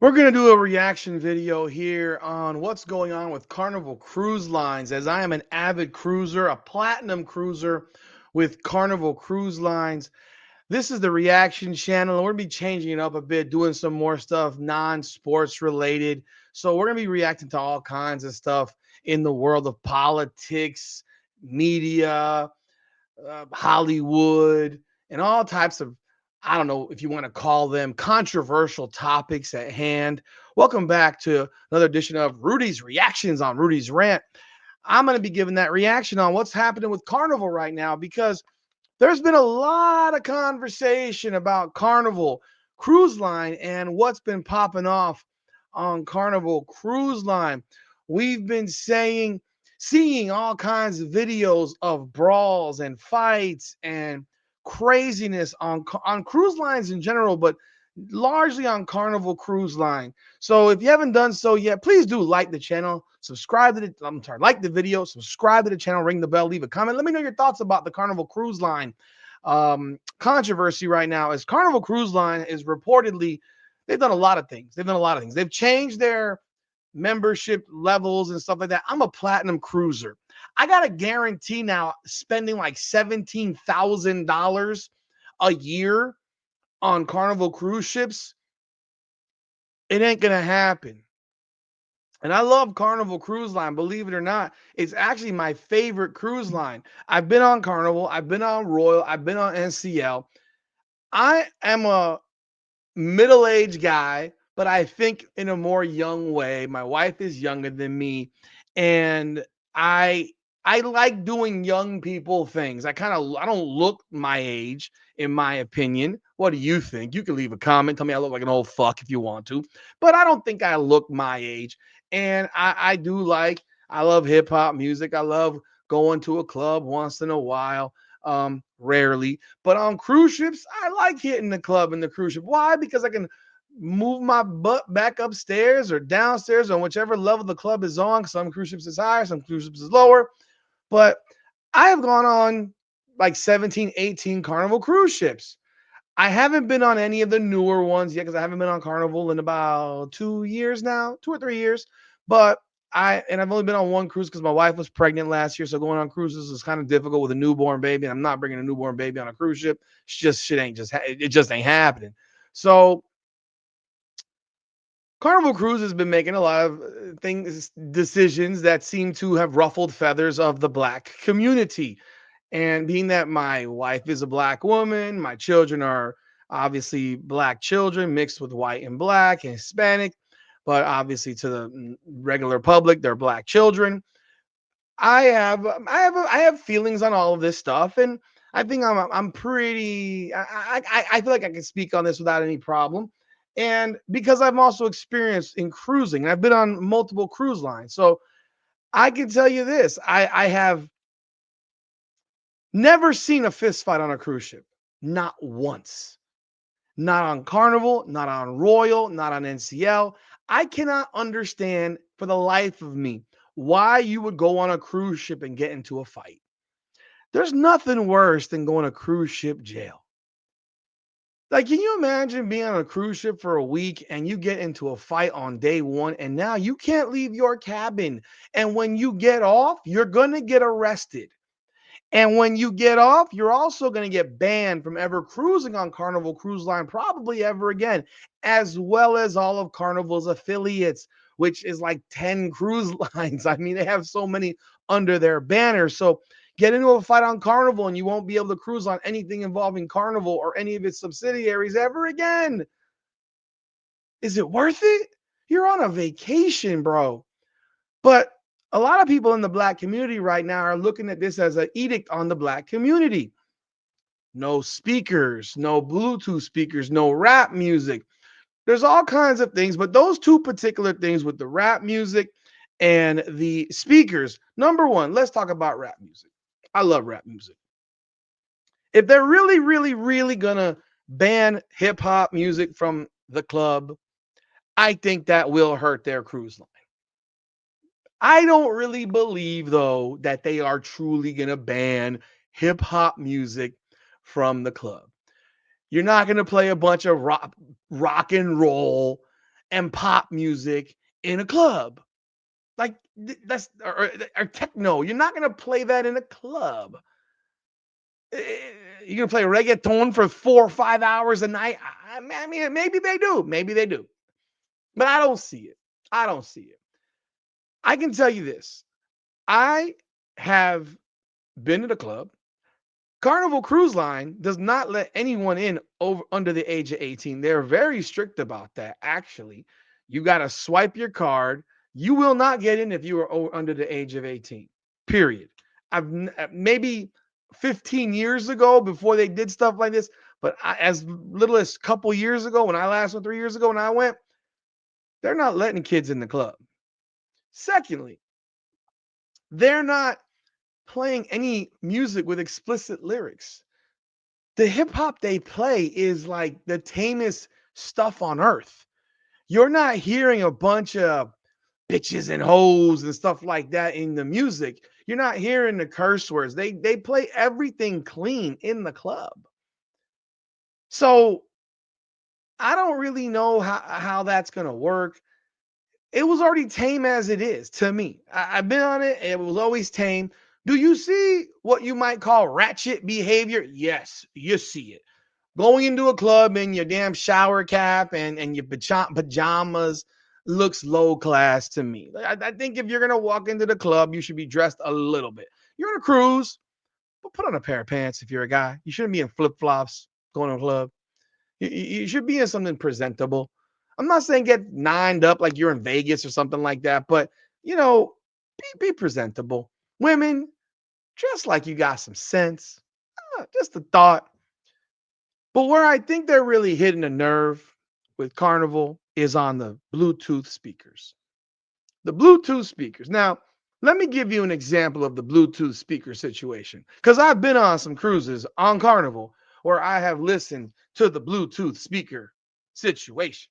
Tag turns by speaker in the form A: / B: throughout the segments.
A: We're going to do a reaction video here on what's going on with Carnival Cruise Lines, as I am an avid cruiser, a platinum cruiser with Carnival Cruise Lines. This is the reaction channel, and we're going to be changing it up a bit, doing some more stuff non-sports related. So we're going to be reacting to all kinds of stuff in the world of politics, media, Hollywood, and all types of, I don't know if you want to call them controversial topics at hand. Welcome back to another edition of Rudy's Reactions on Rudy's Rant. I'm going to be giving that reaction on what's happening with Carnival right now because there's been a lot of conversation about Carnival Cruise Line and what's been popping off on Carnival Cruise Line. We've been seeing all kinds of videos of brawls and fights and craziness on cruise lines in general, but largely on Carnival Cruise Line. So if you haven't done so yet, please do like the channel, subscribe to the like the video, subscribe to the channel, ring the bell, leave a comment. Let me know your thoughts about the Carnival Cruise Line controversy right now. As Carnival Cruise Line is reportedly, they've done a lot of things. They've changed their membership levels and stuff like that. I'm a platinum cruiser. I got a guarantee now spending like $17,000 a year on Carnival cruise ships. It ain't gonna happen. And I love Carnival Cruise Line, believe it or not. It's actually my favorite cruise line. I've been on Carnival, I've been on Royal, I've been on NCL. I am a middle-aged guy, but I think in a more young way. My wife is younger than me, and I I like doing young people things. I don't look my age, in my opinion. What do you think? You can leave a comment, tell me I look like an old fuck if you want to, but I don't think I look my age. And I love hip hop music. I love going to a club once in a while, rarely. But on cruise ships, I like hitting the club in the cruise ship. Why? Because I can move my butt back upstairs or downstairs on whichever level the club is on. Some cruise ships is higher, some cruise ships is lower. But I have gone on like 17, 18 Carnival cruise ships. I haven't been on any of the newer ones yet because I haven't been on Carnival in about 2 years now, 2 or 3 years. But I've only been on one cruise because my wife was pregnant last year, so going on cruises is kind of difficult with a newborn baby. And I'm not bringing a newborn baby on a cruise ship. It's just shit ain't just it just ain't happening. So Carnival Cruise has been making a lot of decisions that seem to have ruffled feathers of the black community. And being that my wife is a black woman, my children are obviously black children mixed with white and black and Hispanic, but obviously to the regular public, they're black children. I have feelings on all of this stuff, and I think I'm pretty. I feel like I can speak on this without any problem, and because I'm also experienced in cruising, and I've been on multiple cruise lines, so I can tell you this: I have never seen a fist fight on a cruise ship, not once. Not on Carnival, not on Royal, not on NCL. I cannot understand for the life of me why you would go on a cruise ship and get into a fight. There's nothing worse than going to cruise ship jail. Like, can you imagine being on a cruise ship for a week and you get into a fight on day one and now you can't leave your cabin? And when you get off, you're going to get arrested. And when you get off, you're also going to get banned from ever cruising on Carnival Cruise Line, probably ever again, as well as all of Carnival's affiliates, which is like 10 cruise lines. I mean, they have so many under their banner. So get into a fight on Carnival and you won't be able to cruise on anything involving Carnival or any of its subsidiaries ever again. Is it worth it? You're on a vacation, bro. But a lot of people in the black community right now are looking at this as an edict on the black community. No speakers, no Bluetooth speakers, no rap music. There's all kinds of things, but those two particular things with the rap music and the speakers. Number one, let's talk about rap music. I love rap music. If they're really, really, really gonna ban hip hop music from the club, I think that will hurt their cruise line. I don't really believe, though, that they are truly going to ban hip hop music from the club. You're not going to play a bunch of rock and roll and pop music in a club. Like that's or techno. You're not gonna play that in a club. You're gonna play reggaeton for 4 or 5 hours a night. I mean, maybe they do. Maybe they do. But I don't see it. I don't see it. I can tell you this. I have been to the club. Carnival Cruise Line does not let anyone in over under the age of 18. They're very strict about that, actually. You got to swipe your card. You will not get in if you are under the age of 18. Period. Maybe 15 years ago before they did stuff like this, but as little as a couple years ago when I last went 3 years ago when I went, they're not letting kids in the club. Secondly, they're not playing any music with explicit lyrics. The hip hop they play is like the tamest stuff on earth. You're not hearing a bunch of bitches and hoes and stuff like that in the music. You're not hearing the curse words. They play everything clean in the club. So I don't really know how that's gonna work. It was already tame as it is to me. I've been on it. It was always tame. Do you see what you might call ratchet behavior? Yes, you see it. Going into a club in your damn shower cap and your pajamas looks low class to me. I think if you're going to walk into the club, you should be dressed a little bit. You're on a cruise, but put on a pair of pants if you're a guy. You shouldn't be in flip flops going to a club. You should be in something presentable. I'm not saying get nined up like you're in Vegas or something like that, but you know, be presentable. Women, dress like you got some sense. Just a thought. But where I think they're really hitting a nerve with Carnival is on the Bluetooth speakers. The Bluetooth speakers. Now, let me give you an example of the Bluetooth speaker situation because I've been on some cruises on Carnival where I have listened to the Bluetooth speaker situation.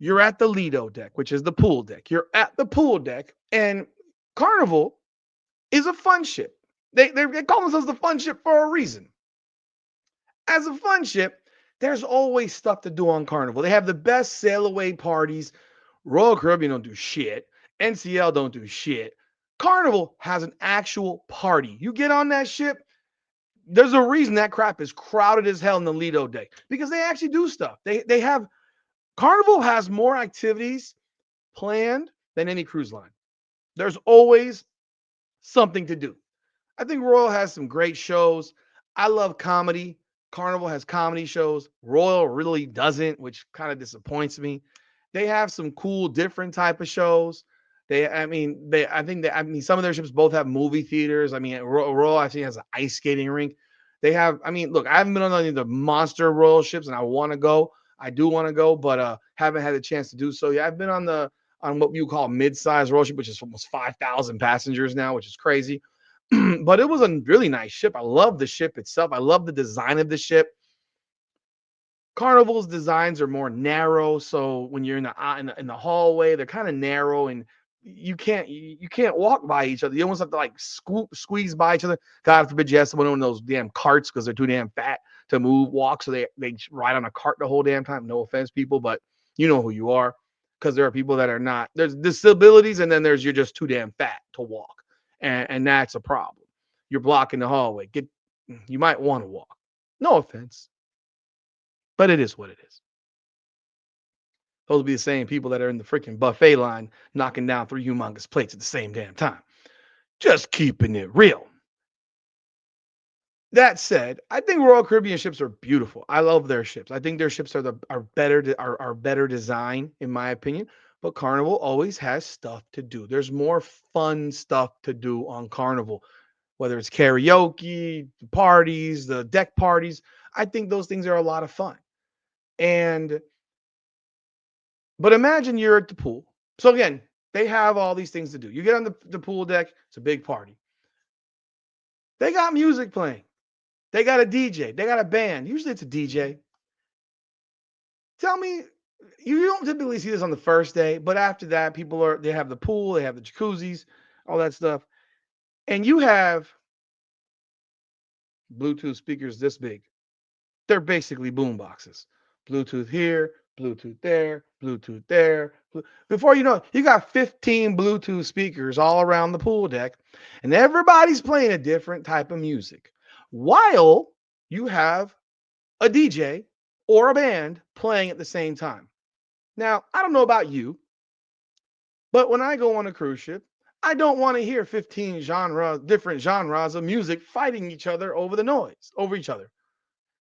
A: You're at the Lido deck, which is the pool deck. You're at the pool deck, and Carnival is a fun ship. They call themselves the fun ship for a reason. As a fun ship, there's always stuff to do on Carnival. They have the best sail away parties. Royal Caribbean don't do shit. NCL don't do shit. Carnival has an actual party. You get on that ship, there's a reason that crap is crowded as hell in the Lido deck because they actually do stuff. They have Carnival has more activities planned than any cruise line. There's always something to do. I think Royal has some great shows. I love comedy. Carnival has comedy shows. Royal really doesn't, which kind of disappoints me. They have some cool, different type of shows. I mean, some of their ships both have movie theaters. I mean, Royal actually has an ice skating rink. They have, I mean, look, I haven't been on any of the monster Royal ships, and I want to go. I do want to go, but haven't had a chance to do so. Yeah, I've been on what you call mid-size Royal ship, which is almost 5,000 passengers now, which is crazy. But it was a really nice ship. I love the ship itself. I love the design of the ship. Carnival's designs are more narrow, so when you're in the hallway, they're kind of narrow, and you can't walk by each other. You almost have to like squeeze by each other. God forbid you have someone on those damn carts because they're too damn fat to walk, so they ride on a cart the whole damn time. No offense, people, but you know who you are, because there are people that are not. There's disabilities, and then there's you're just too damn fat to walk, and that's a problem. You're blocking the hallway. You might want to walk. No offense, but it is what it is. Those will be the same people that are in the freaking buffet line knocking down three humongous plates at the same damn time. Just keeping it real. That said, I think Royal Caribbean ships are beautiful. I love their ships. I think their ships are better design in my opinion. But Carnival always has stuff to do. There's more fun stuff to do on Carnival, whether it's karaoke, the parties, the deck parties. I think those things are a lot of fun. And But imagine you're at the pool. So again, they have all these things to do. You get on the pool deck, it's a big party. They got music playing. They got a DJ. They got a band. Usually it's a DJ. Tell me, you don't typically see this on the first day, but after that, they have the pool, they have the jacuzzis, all that stuff. And you have Bluetooth speakers this big. They're basically boom boxes. Bluetooth here, Bluetooth there, Bluetooth there. Before you know it, you got 15 Bluetooth speakers all around the pool deck, and everybody's playing a different type of music. While you have a DJ or a band playing at the same time. Now, I don't know about you, but when I go on a cruise ship, I don't want to hear 15 different genres of music fighting each other over the noise, over each other.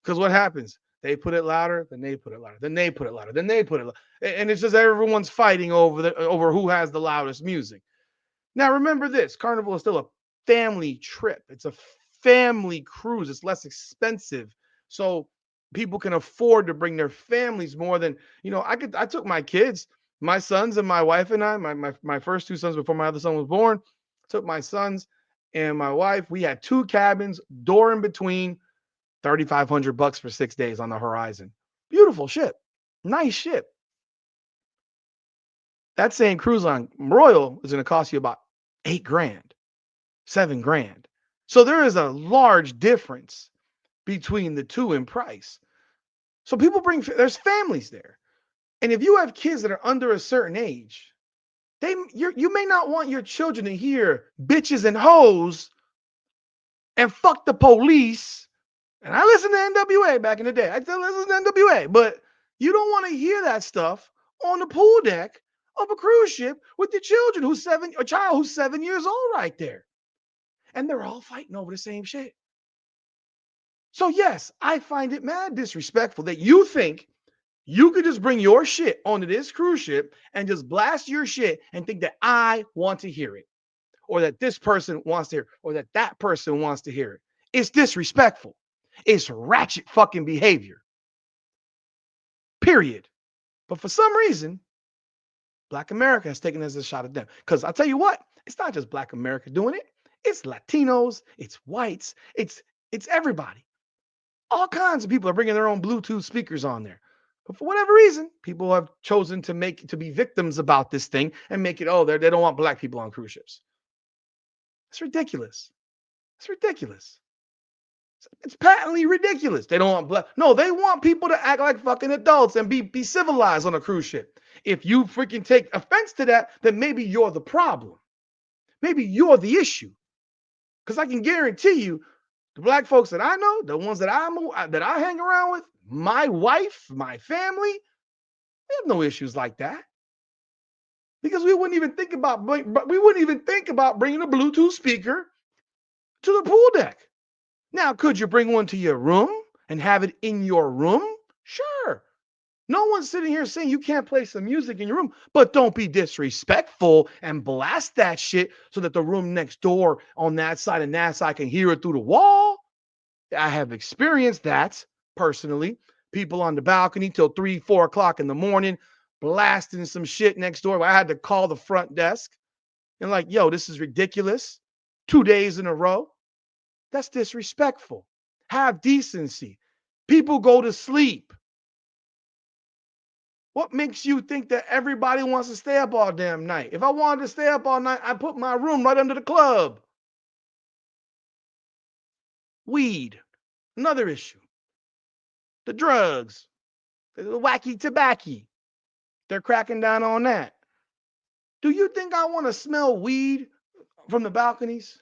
A: Because what happens? They put it louder, then they put it louder, then they put it louder, then they put it louder. And it's just everyone's fighting over who has the loudest music. Now, remember this Carnival is still a family trip, it's a family cruise, it's less expensive. So people can afford to bring their families more than, I took my kids, my sons, and my wife and I, my first two sons before my other son was born, took my sons and my wife. We had two cabins, door in between, 3,500 bucks for 6 days on the horizon. Beautiful ship, nice ship. That same cruise line, Royal, is going to cost you about 8 grand, 7 grand. So there is a large difference between the two in price. So there's families there. And if you have kids that are under a certain age, you may not want your children to hear bitches and hoes and fuck the police. And I listened to NWA back in the day. I still listen to NWA, but you don't want to hear that stuff on the pool deck of a cruise ship with the children a child who's 7 years old right there. And they're all fighting over the same shit. So yes, I find it mad disrespectful that you think you could just bring your shit onto this cruise ship and just blast your shit and think that I want to hear it, or that this person wants to hear it, or that person wants to hear it. It's disrespectful. It's ratchet fucking behavior. Period. But for some reason, Black America has taken as a shot at them. Because I'll tell you what, it's not just Black America doing it. It's Latinos, it's whites, it's everybody. All kinds of people are bringing their own Bluetooth speakers on there. But for whatever reason, people have chosen to be victims about this thing and make it, they don't want Black people on cruise ships. It's ridiculous. It's ridiculous. It's patently ridiculous. They don't want black. No, they want people to act like fucking adults and be civilized on a cruise ship. If you freaking take offense to that, then maybe you're the problem. Maybe you're the issue. Because I can guarantee you, the Black folks that I know, the ones that I hang around with, my wife, my family, we have no issues like that. Because we wouldn't even think about bringing a Bluetooth speaker to the pool deck. Now, could you bring one to your room and have it in your room? Sure. No one's sitting here saying you can't play some music in your room, but don't be disrespectful and blast that shit so that the room next door on that side and that side can hear it through the wall. I have experienced that personally. People on the balcony till 3, 4 o'clock in the morning blasting some shit next door. I had to call the front desk and like, yo, this is ridiculous. 2 days in a row. That's disrespectful. Have decency. People go to sleep. What makes you think that everybody wants to stay up all damn night? If I wanted to stay up all night, I put my room right under the club. Weed, another issue. The drugs, the wacky tobacco. They're cracking down on that. Do you think I want to smell weed from the balconies?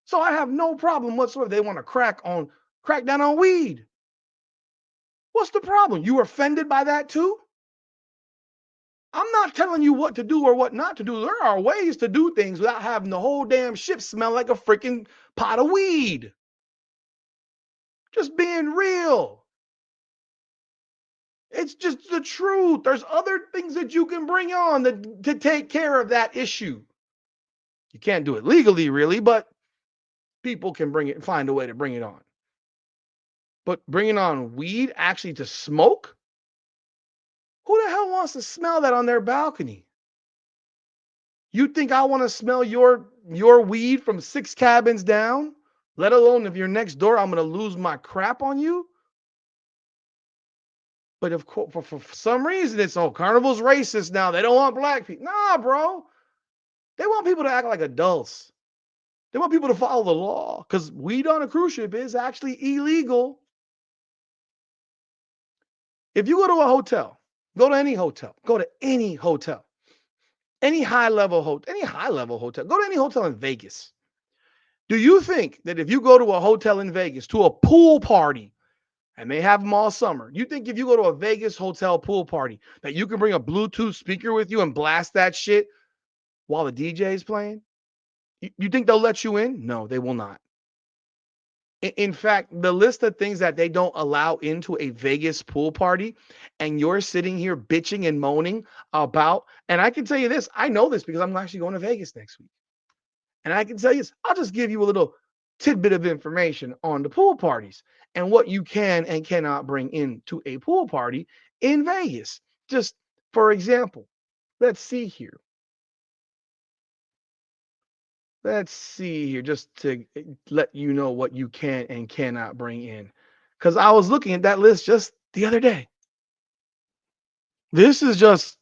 A: So I have no problem whatsoever. They want to crack down on weed. What's the problem? You offended by that too? I'm not telling you what to do or what not to do. There are ways to do things without having the whole damn ship smell like a freaking pot of weed. Just being real. It's just the truth. There's other things that you can bring on to take care of that issue. You can't do it legally, really, but people can find a way to bring it on. But bringing on weed actually to smoke? Who the hell wants to smell that on their balcony? You think I want to smell your weed from 6 cabins down? Let alone if you're next door, I'm going to lose my crap on you? But of course, for some reason, it's Carnival's racist now. They don't want Black people. Nah, bro. They want people to act like adults. They want people to follow the law because weed on a cruise ship is actually illegal. If you go to a hotel, go to any hotel, go to any hotel, any high level hotel, go to any hotel in Vegas. Do you think that if you go to a hotel in Vegas to a pool party, and they have them all summer, you think if you go to a Vegas hotel pool party that you can bring a Bluetooth speaker with you and blast that shit while the DJ is playing? You think they'll let you in? No, they will not. In fact, the list of things that they don't allow into a Vegas pool party, and you're sitting here bitching and moaning about, and I can tell you this, I know this because I'm actually going to Vegas next week. And I can tell you this, I'll just give you a little tidbit of information on the pool parties and what you can and cannot bring into a pool party in Vegas. Just for example, let's see here. Let's see here, just to let you know what you can and cannot bring in. Because I was looking at that list just the other day. This is just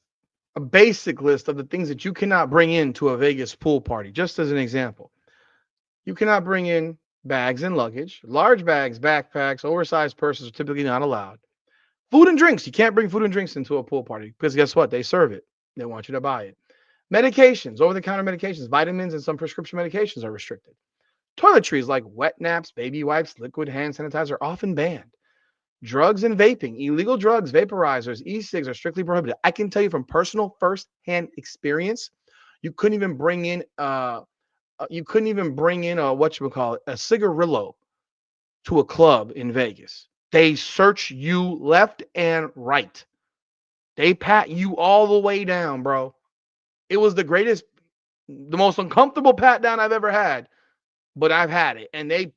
A: a basic list of the things that you cannot bring into a Vegas pool party, just as an example. You cannot bring in bags and luggage. Large bags, backpacks, oversized purses are typically not allowed. Food and drinks. You can't bring food and drinks into a pool party because guess what? They serve it. They want you to buy it. Medications, over the counter medications, vitamins, and some prescription medications are restricted. Toiletries like wet naps, baby wipes, liquid hand sanitizer are often banned. Drugs and vaping, illegal drugs, vaporizers, e-cigs are strictly prohibited. I can tell you from personal first-hand experience, you couldn't even bring in a whatchamacallit, a cigarillo to a club in Vegas. They search you left and right. They pat you all the way down, bro. It was the most uncomfortable pat down I've ever had, but I've had it. And I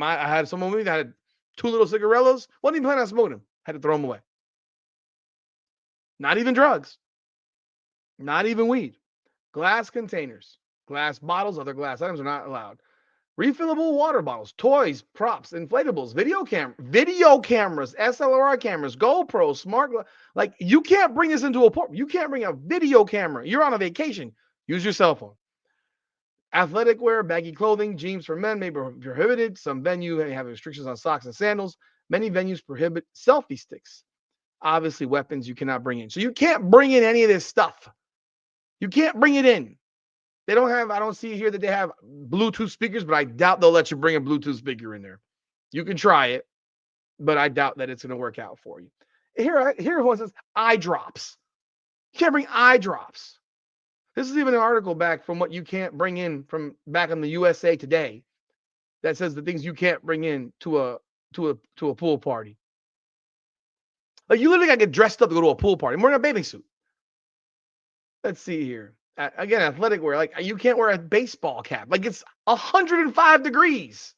A: had someone with me that had two little cigarillos. Wasn't even planning on smoking them. Had to throw them away. Not even drugs. Not even weed. Glass containers, glass bottles, other glass items are not allowed. Refillable water bottles, toys, props, inflatables, video cameras, SLR cameras, GoPro, like you can't bring this into a port. You can't bring a video camera. You're on a vacation. Use your cell phone. Athletic wear, baggy clothing, jeans for men may be prohibited. Some venues may have restrictions on socks and sandals. Many venues prohibit selfie sticks. Obviously, weapons you cannot bring in. So you can't bring in any of this stuff. You can't bring it in. I don't see here that they have Bluetooth speakers, but I doubt they'll let you bring a Bluetooth speaker in there. You can try it, but I doubt that it's going to work out for you. Here one says eye drops. You can't bring eye drops. This is even an article back from what you can't bring in from back in the USA Today that says the things you can't bring in to a pool party. Like you literally got to get dressed up to go to a pool party. I'm wearing a bathing suit. Let's see here. Again, athletic wear. Like you can't wear a baseball cap. Like it's 105 degrees.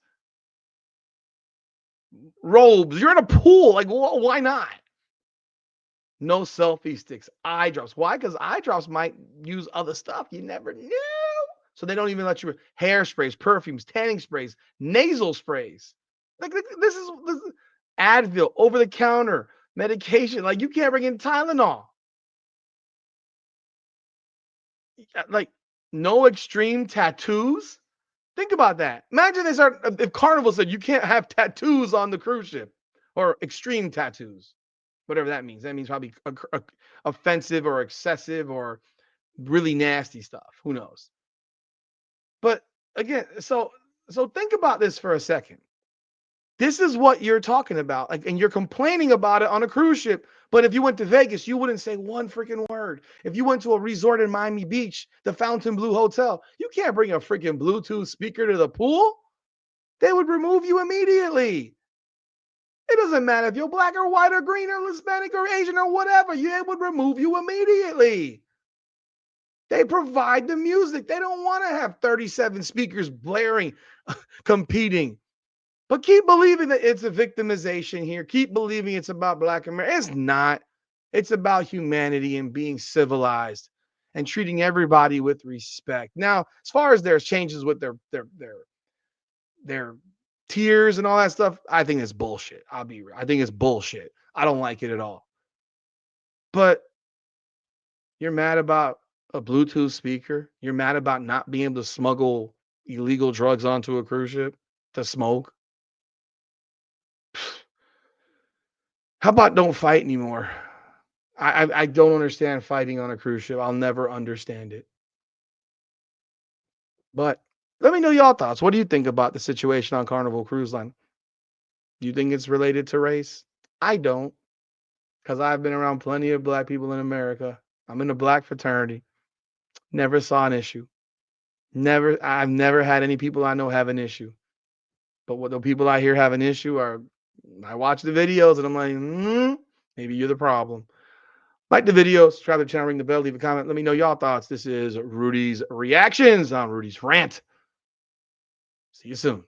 A: Robes. You're in a pool. Like why not? No selfie sticks. Eye drops. Why? Because eye drops might use other stuff. You never know. So they don't even let you hairsprays, perfumes, tanning sprays, nasal sprays. Like this is Advil, over the counter medication. Like you can't bring in Tylenol. Like no extreme tattoos. Think about that. Imagine if Carnival said you can't have tattoos on the cruise ship or extreme tattoos, whatever that means. That means probably offensive or excessive or really nasty stuff. Who knows? But again, so think about this for a second. This is what you're talking about, like, and you're complaining about it on a cruise ship. But if you went to Vegas, you wouldn't say one freaking word. If you went to a resort in Miami Beach, the Fountain Blue Hotel, you can't bring a freaking Bluetooth speaker to the pool. They would remove you immediately. It doesn't matter if you're black or white or green or Hispanic or Asian or whatever. They would remove you immediately. They provide the music. They don't want to have 37 speakers blaring, competing. But keep believing that it's a victimization here. Keep believing it's about Black America. It's not. It's about humanity and being civilized and treating everybody with respect. Now, as far as there's changes with their tiers and all that stuff, I think it's bullshit. I think it's bullshit. I don't like it at all. But you're mad about a Bluetooth speaker. You're mad about not being able to smuggle illegal drugs onto a cruise ship to smoke. How about don't fight anymore? I don't understand fighting on a cruise ship. I'll never understand it. But let me know y'all thoughts. What do you think about the situation on Carnival Cruise Line? Do you think it's related to race? I don't, because I've been around plenty of black people in America. I'm in a black fraternity. Never saw an issue. I've never had any people I know have an issue. But what the people I hear have an issue are, I watch the videos and I'm like, maybe you're the problem. Like the video, subscribe to the channel, ring the bell, leave a comment. Let me know y'all thoughts. This is Rudy's Reactions on Rudy's Rant. See you soon.